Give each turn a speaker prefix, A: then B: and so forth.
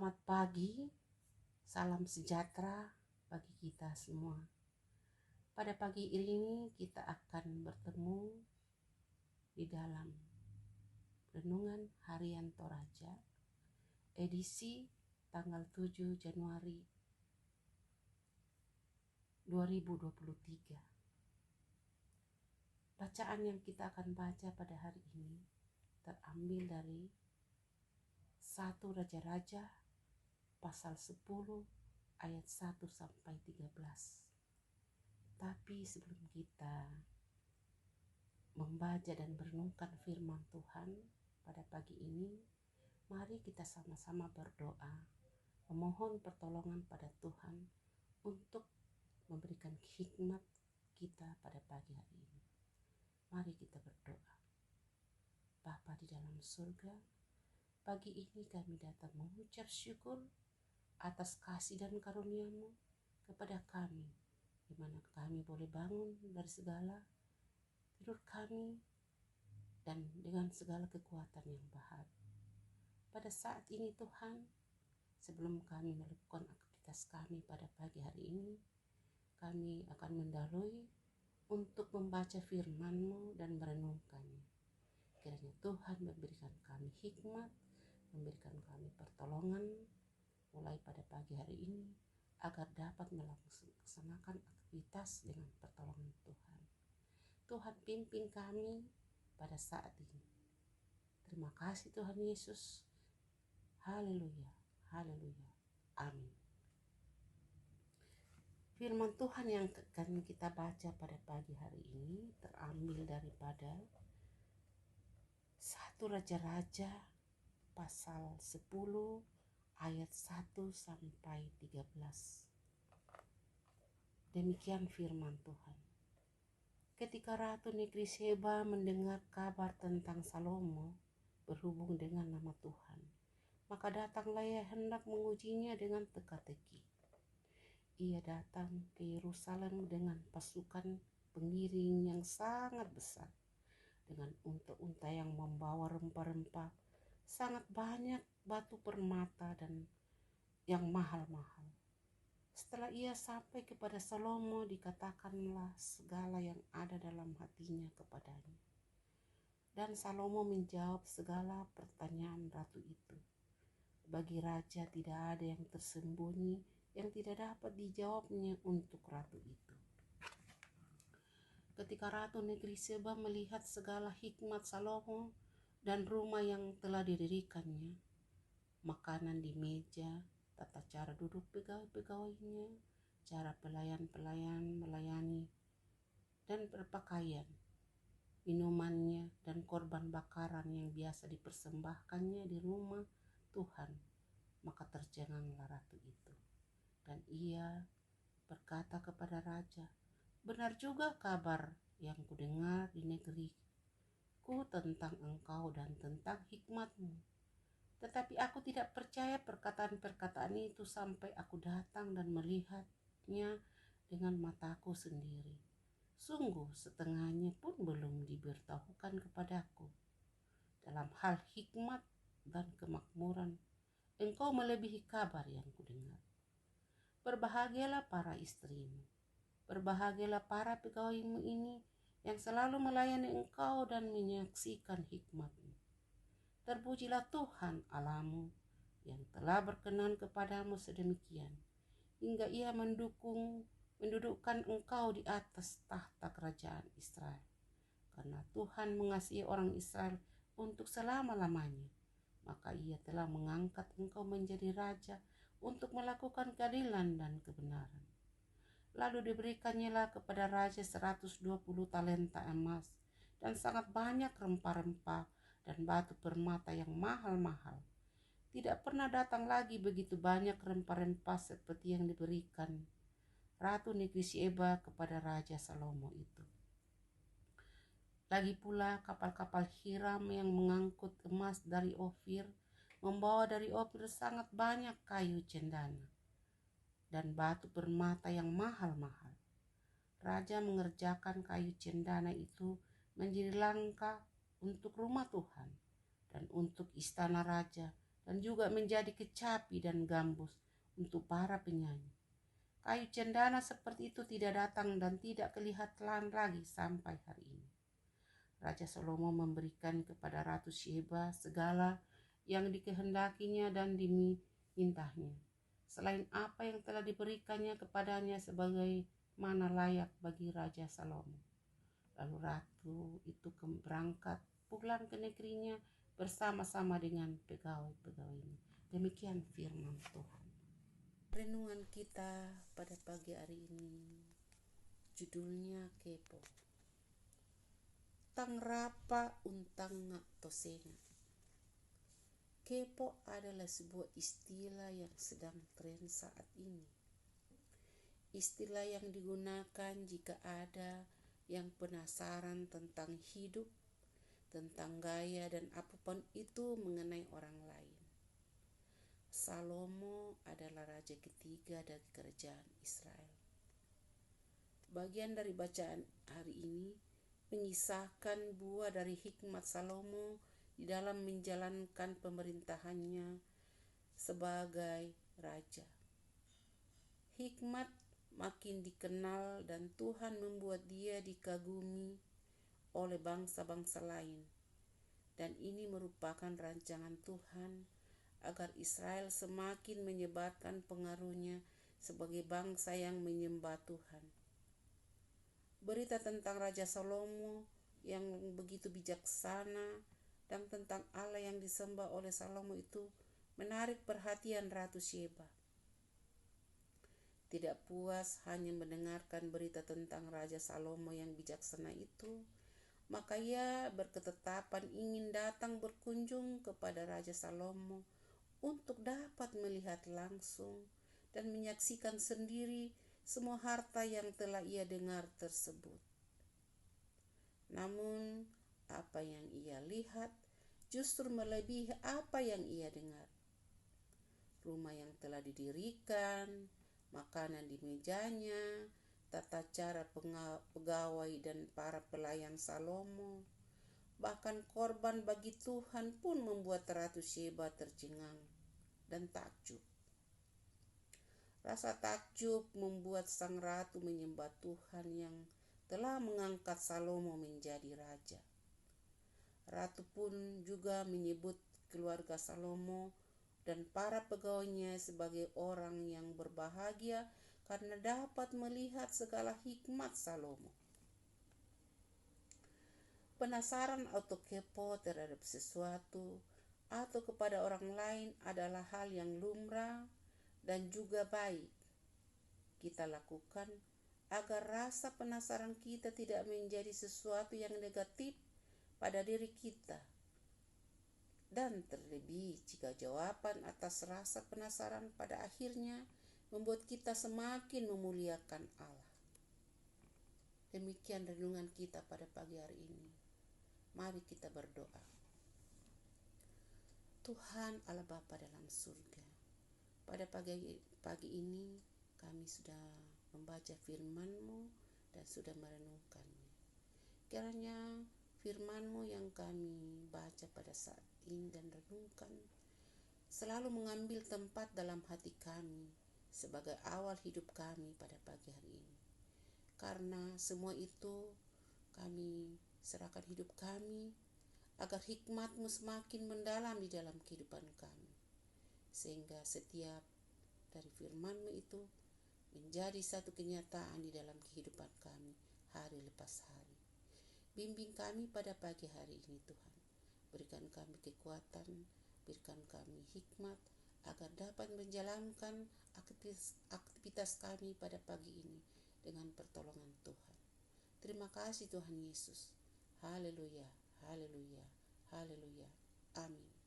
A: Selamat pagi, salam sejahtera bagi kita semua. Pada pagi ini kita akan bertemu di dalam Renungan Harian Toraja, edisi tanggal 7 Januari 2023. Bacaan yang kita akan baca pada hari ini terambil dari 1 Raja-Raja pasal 10 ayat 1 sampai 13. Tapi sebelum kita membaca dan merenungkan firman Tuhan pada pagi ini, mari kita sama-sama berdoa, memohon pertolongan pada Tuhan untuk memberikan hikmat kita pada pagi hari ini. Mari kita berdoa. Bapa di dalam surga, pagi ini kami datang mengucap syukur atas kasih dan karunia-Mu kepada kami, di mana kami boleh bangun dari segala tidur kami dan dengan segala kekuatan yang bahagia. Pada saat ini Tuhan, sebelum kami melakukan aktivitas kami pada pagi hari ini, kami akan mendahului untuk membaca firman-Mu dan merenungkannya. Kiranya Tuhan memberikan kami hikmat, memberikan kami pertolongan mulai pada pagi hari ini, agar dapat melaksanakan aktivitas dengan pertolongan Tuhan. Tuhan pimpin kami pada saat ini. Terima kasih Tuhan Yesus. Haleluya, haleluya, amin. Firman Tuhan yang akan kita baca pada pagi hari ini terambil daripada 1 Raja-Raja pasal 10 ayat 1 sampai 13. Demikian firman Tuhan. Ketika Ratu Negeri Seba mendengar kabar tentang Salomo berhubung dengan nama Tuhan, maka datanglah ia hendak mengujinya dengan teka-teki. Ia datang ke Yerusalem dengan pasukan pengiring yang sangat besar, dengan unta-unta yang membawa rempah-rempah, sangat banyak batu permata dan yang mahal-mahal. Setelah ia sampai kepada Salomo, dikatakanlah segala yang ada dalam hatinya kepadanya. Dan Salomo menjawab segala pertanyaan ratu itu. Bagi raja tidak ada yang tersembunyi yang tidak dapat dijawabnya untuk ratu itu. Ketika Ratu Negeri Seba melihat segala hikmat Salomo dan rumah yang telah didirikannya, makanan di meja, tata cara duduk pegawai-pegawainya, cara pelayan-pelayan melayani dan berpakaian, minumannya dan korban bakaran yang biasa dipersembahkannya di rumah Tuhan, maka tercenganglah ratu itu. Dan ia berkata kepada raja, "Benar juga kabar yang kudengar di negeriku tentang engkau dan tentang hikmat-Mu. Tetapi aku tidak percaya perkataan-perkataan itu sampai aku datang dan melihatnya dengan mataku sendiri. Sungguh setengahnya pun belum diberitahukan kepadaku. Dalam hal hikmat dan kemakmuran, engkau melebihi kabar yang kudengar. Berbahagialah para istrimu, berbahagialah para pegawaimu ini yang selalu melayani engkau dan menyaksikan hikmat-Mu. Terpujilah Tuhan Allahmu yang telah berkenan kepadamu sedemikian, hingga ia mendudukkan engkau di atas tahta kerajaan Israel. Karena Tuhan mengasihi orang Israel untuk selama-lamanya, maka ia telah mengangkat engkau menjadi raja untuk melakukan keadilan dan kebenaran. Lalu diberikannya kepada raja 120 talenta emas dan sangat banyak rempah-rempah dan batu permata yang mahal-mahal. Tidak pernah datang lagi begitu banyak rempah-rempah seperti yang diberikan Ratu Negeri Seba kepada Raja Salomo itu. Lagi pula kapal-kapal Hiram yang mengangkut emas dari Ofir membawa dari Ofir sangat banyak kayu cendana dan batu permata yang mahal-mahal. Raja mengerjakan kayu cendana itu menjadi langka untuk rumah Tuhan dan untuk istana raja dan juga menjadi kecapi dan gambus untuk para penyanyi. Kayu cendana seperti itu tidak datang dan tidak kelihatan lagi sampai hari ini. Raja Salomo memberikan kepada Ratu Sheba segala yang dikehendakinya dan dimintanya, selain apa yang telah diberikannya kepadanya sebagai mana layak bagi Raja Salomo. Lalu ratu itu berangkat pulang ke negerinya bersama-sama dengan pegawai-pegawainya. Demikian firman Tuhan. Renungan kita pada pagi hari ini judulnya kepo. Tang rapa untang ngak tosenga. Kepo adalah sebuah istilah yang sedang tren saat ini. Istilah yang digunakan jika ada yang penasaran tentang hidup, tentang gaya dan apapun itu mengenai orang lain. Salomo adalah raja ketiga dari kerajaan Israel. Bagian dari bacaan hari ini mengisahkan buah dari hikmat Salomo di dalam menjalankan pemerintahannya sebagai raja. Hikmat makin dikenal dan Tuhan membuat dia dikagumi oleh bangsa-bangsa lain. Dan ini merupakan rancangan Tuhan agar Israel semakin menyebarkan pengaruhnya sebagai bangsa yang menyembah Tuhan. Berita tentang Raja Salomo yang begitu bijaksana dan tentang Allah yang disembah oleh Salomo itu menarik perhatian Ratu Sheba. Tidak puas hanya mendengarkan berita tentang Raja Salomo yang bijaksana itu, maka ia berketetapan ingin datang berkunjung kepada Raja Salomo untuk dapat melihat langsung dan menyaksikan sendiri semua harta yang telah ia dengar tersebut. Namun, apa yang ia lihat justru melebihi apa yang ia dengar. Rumah yang telah didirikan, makanan di mejanya, tata cara pegawai dan para pelayan Salomo, bahkan korban bagi Tuhan pun membuat Ratu Sheba tercengang dan takjub. Rasa takjub membuat sang ratu menyembah Tuhan yang telah mengangkat Salomo menjadi raja. Ratu pun juga menyebut keluarga Salomo dan para pegawainya sebagai orang yang berbahagia karena dapat melihat segala hikmat Salomo. Penasaran atau kepo terhadap sesuatu atau kepada orang lain adalah hal yang lumrah dan juga baik kita lakukan agar rasa penasaran kita tidak menjadi sesuatu yang negatif pada diri kita. Dan terlebih jika jawaban atas rasa penasaran pada akhirnya membuat kita semakin memuliakan Allah. Demikian renungan kita pada pagi hari ini. Mari kita berdoa. Tuhan Allah Bapa dalam surga, pada pagi ini kami sudah membaca firman-Mu dan sudah merenungkannya. Kiranya firman-Mu yang kami baca pada saat ini dan renungkan selalu mengambil tempat dalam hati kami sebagai awal hidup kami pada pagi hari ini. Karena semua itu kami serahkan hidup kami agar hikmat-Mu semakin mendalam di dalam kehidupan kami, sehingga setiap dari firman-Mu itu menjadi satu kenyataan di dalam kehidupan kami hari lepas hari. Bimbing kami pada pagi hari ini Tuhan, berikan kami kekuatan, berikan kami hikmat agar dapat menjalankan aktivitas kami pada pagi ini dengan pertolongan Tuhan. Terima kasih Tuhan Yesus. Haleluya, haleluya, haleluya. Amin.